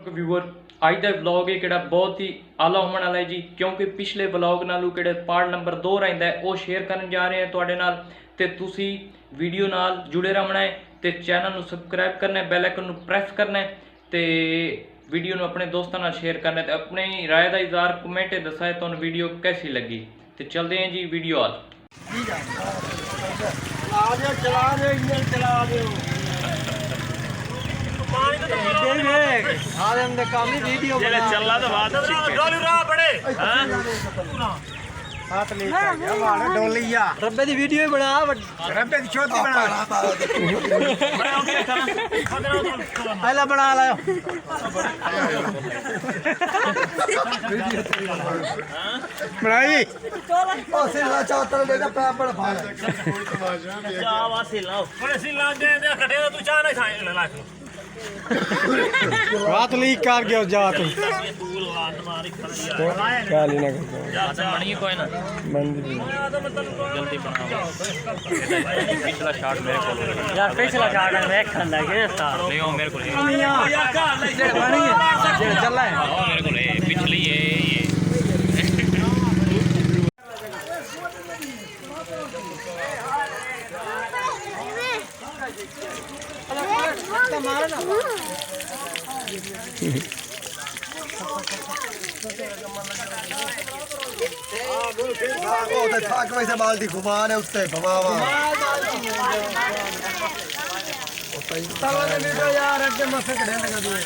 Viewer अज का vlog है किहड़ा बहुत ही आला होने वाला है जी, क्योंकि पिछले व्लॉग नालों किहड़े पार्ट नंबर 2 रहिंदा है वो शेयर करन जा रहे हैं तुहाडे नाल। ते तुसी वीडियो नाल जुड़े रहना है ते चैनल नूं सबसक्राइब करना है, बैल आइकन नूं प्रेस करना है ते वीडियो नूं अपने दोस्तों नाल शेयर करना है ते अपनी राय का इजहार कमेंट दसा है तुहानूं वीडियो कैसी लगी। तो चलते हैं जी वीडियो आल। चला तो बात रब्बे दी वीडियो बना, रब्बे दी छोटी बना, पहला बना लाओ बनाई सिला चातर लेगा पैप बड़ा फाड़ चावा सिला बड़े सिला दे कटे तू चाह नहीं खाए ला रात लीक कर गया जा तू क्या लेना बनी कोई ना जल्दी बनाओ। पिछला शॉट मेरे को यार, पिछला शॉट मैं खंदा के स्टार ले ओ मेरे को बनी है चल रहा है मेरे को ले पिछली ये वैसे बाल्टी घुमान है उससे घुमावा यार अड्डे मसे खड़े लगा दिए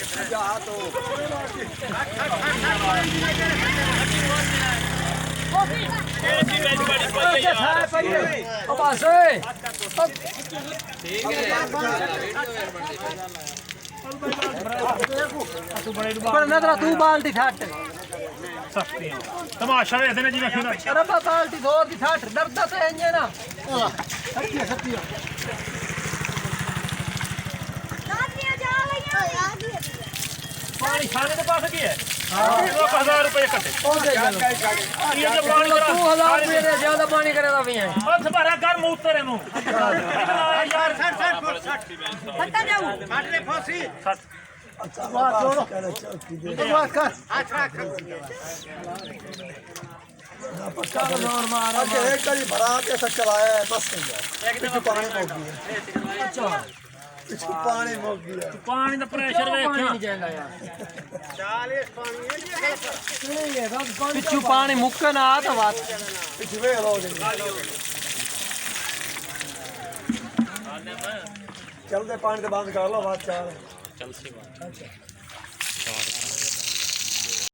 तू बाल्टी छट तमाशा देखते ने जी अरे बाल्टी जोर दी छट डरदा तो इंजे ना पानी खाने के पास की है 1000 रुपए कटे ये जो पानी 2000 रुपए से ज्यादा पानी करेगा भी है बस भरा कर मूत्र नु यार 60 पता जाऊ काट ले फांसी बात छोड़ो बात कर पक्का जोर मार अच्छा एक करी भरा के सब चलाया है बस एक तो पानी मोक गया अच्छा इसको पानी मोक गया पानी का प्रेशर देखियो नहीं जाएगा यार 40 पानी है सब पानी पिछु पानी मुक्का ना आता बात पिछु वे लो चल दे पानी के बाद कर लो बात चाल चल सी बात अच्छा